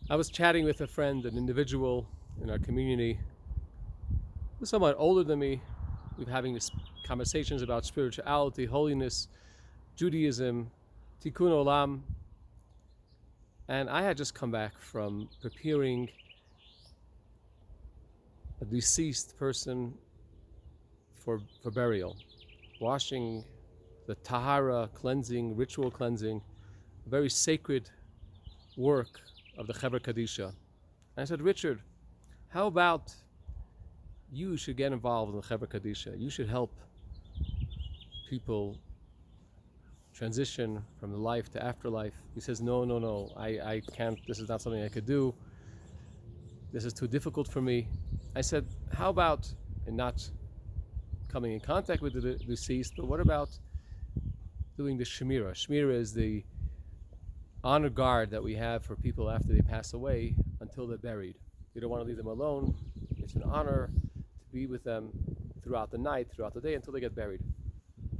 I was chatting with a friend, an individual in our community who's somewhat older than me. We're having these conversations about spirituality, holiness, Judaism, Tikkun Olam. And I had just come back from preparing a deceased person for burial, washing the tahara, cleansing, ritual cleansing, a very sacred work of the Chevra Kadisha. And I said, Richard, how about you should get involved in the Chevra Kadisha? You should help people transition from the life to afterlife. He says, no, I can't, this is not something I could do. This is too difficult for me. I said, how about, and not coming in contact with the deceased, but what about doing the Shemira? Shemira is the honor guard that we have for people after they pass away until they're buried. You don't want to leave them alone. It's an honor to be with them throughout the night, throughout the day, until they get buried.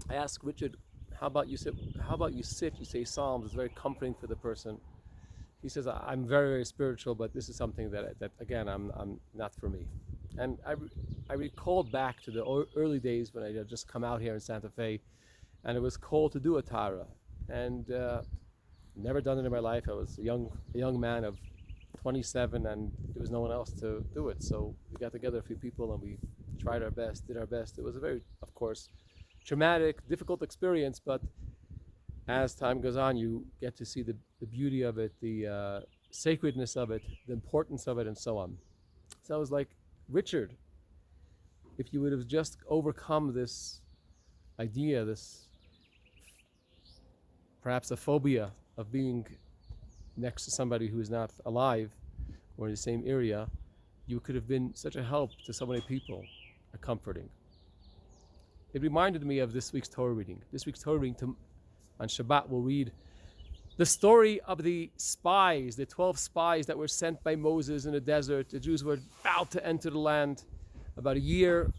I asked Richard, how about you sit, you say Psalms, it's very comforting for the person. He says, I'm very, very spiritual, but this is something that again, I'm not for me. And I recalled back to the early days when I had just come out here in Santa Fe, and it was called to do a Tara. And never done it in my life. I was a young man of 27, and there was no one else to do it. So we got together a few people, and we tried our best, did our best. It was a very, of course, traumatic, difficult experience, but as time goes on, you get to see the beauty of it, the sacredness of it, the importance of it, and so on. So I was like, Richard, if you would have just overcome this idea, this perhaps a phobia of being next to somebody who is not alive or in the same area, you could have been such a help to so many people, a comforting. It reminded me of this week's Torah reading. This week's Torah reading on Shabbat we'll read the story of the spies, the 12 spies that were sent by Moses in the desert. The Jews were about to enter the land about a year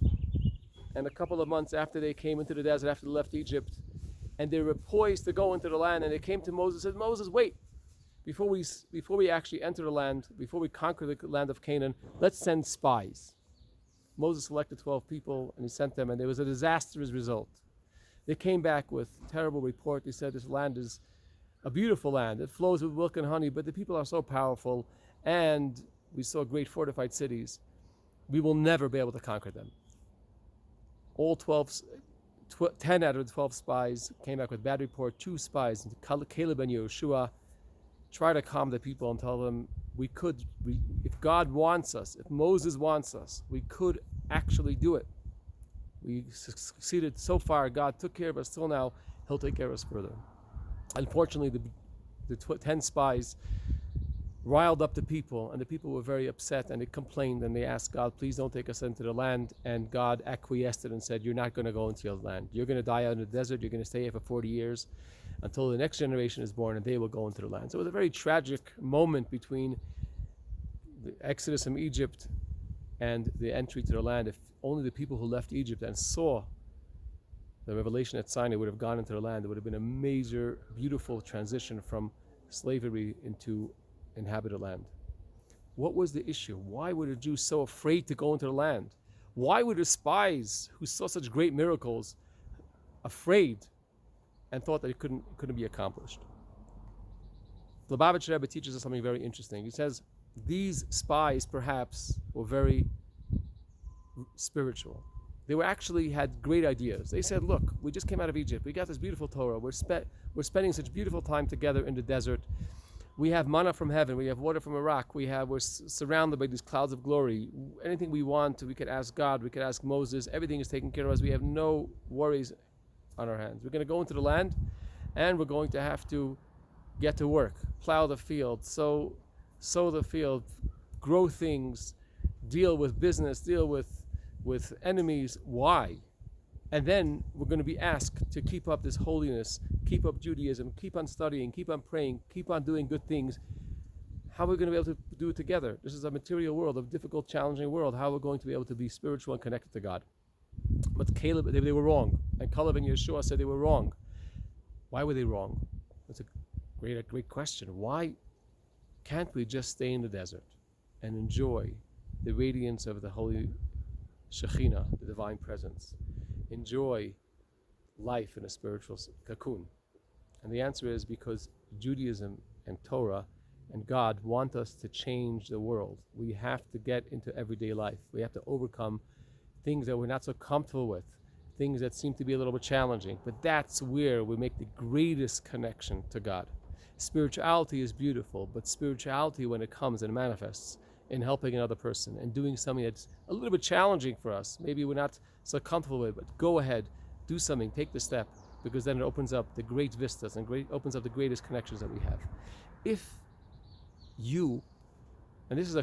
and a couple of months after they came into the desert, after they left Egypt. And they were poised to go into the land, and they came to Moses and said, Moses, wait, before we actually enter the land, before we conquer the land of Canaan, let's send spies. Moses selected 12 people, and he sent them, and there was a disastrous result. They came back with a terrible report. They said, this land is a beautiful land. It flows with milk and honey, but the people are so powerful, and we saw great fortified cities. We will never be able to conquer them. All 10 out of the 12 spies came back with bad report. 2 spies, Caleb and Yehoshua, try to calm the people and tell them if God wants us, if Moses wants us, we could actually do it. We succeeded so far. God took care of us till now. He'll take care of us further. Unfortunately, the 10 spies riled up the people, and the people were very upset, and they complained, and they asked God, please don't take us into the land. And God acquiesced and said, you're not going to go into your land. You're going to die out in the desert. You're going to stay here for 40 years until the next generation is born, and they will go into the land. So it was a very tragic moment between the exodus from Egypt and the entry to the land. If only the people who left Egypt and saw the revelation at Sinai would have gone into the land, it would have been a major, beautiful transition from slavery into inhabited land. What was the issue? Why were the Jews so afraid to go into the land? Why were the spies who saw such great miracles afraid and thought that it couldn't be accomplished? The Lubavitcher Rebbe teaches us something very interesting. He says these spies perhaps were very spiritual. They were actually had great ideas. They said, look, we just came out of Egypt. We got this beautiful Torah. We're spending such beautiful time together in the desert. We have manna from heaven. We have water from a rock. We're surrounded by these clouds of glory. Anything we want, we could ask God. We could ask Moses. Everything is taken care of us. We have no worries on our hands. We're going to go into the land, and we're going to have to get to work, plow the field, sow the field, grow things, deal with business, deal with enemies. Why? And then we're going to be asked to keep up this holiness, keep up Judaism, keep on studying, keep on praying, keep on doing good things. How are we going to be able to do it together? This is a material world, a difficult, challenging world. How are we going to be able to be spiritual and connected to God? But Caleb, they were wrong. And Caleb and Yeshua said they were wrong. Why were they wrong? That's a great question. Why Can't we just stay in the desert and enjoy the radiance of the holy Shekhinah, the divine presence? Enjoy life in a spiritual cocoon? And the answer is because Judaism and Torah and God want us to change the world. We have to get into everyday life. We have to overcome things that we're not so comfortable with, things that seem to be a little bit challenging. But that's where we make the greatest connection to God. Spirituality is beautiful, but spirituality, when it comes and manifests in helping another person and doing something that's a little bit challenging for us, maybe we're not so comfortable with, but go ahead, do something, take the step, because then it opens up the great vistas and opens up the greatest connections that we have. If you, and this is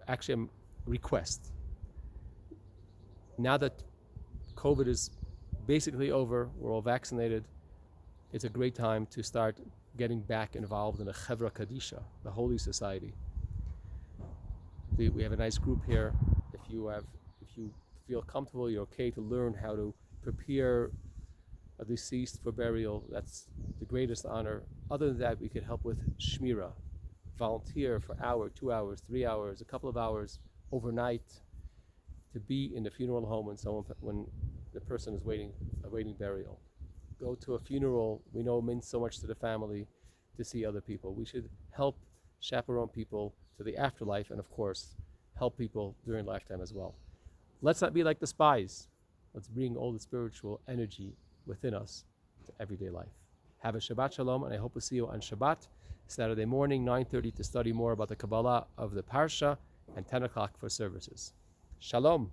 actually a request, now that COVID is basically over, we're all vaccinated, it's a great time to start getting back involved in the Chevra Kadisha, the Holy Society. We have a nice group here. If you feel comfortable, you're okay to learn how to prepare a deceased for burial, that's the greatest honor. Other than that, we could help with shmira, volunteer for an hour, 2 hours, 3 hours, a couple of hours overnight to be in the funeral home when the person is awaiting burial. Go to a funeral. We know it means so much to the family to see other people. We should help chaperone people to the afterlife, and of course, help people during lifetime as well. Let's not be like the spies. Let's bring all the spiritual energy within us to everyday life. Have a Shabbat Shalom, and I hope to see you on Shabbat, Saturday morning, 9:30, to study more about the Kabbalah of the Parsha, and 10 o'clock for services. Shalom.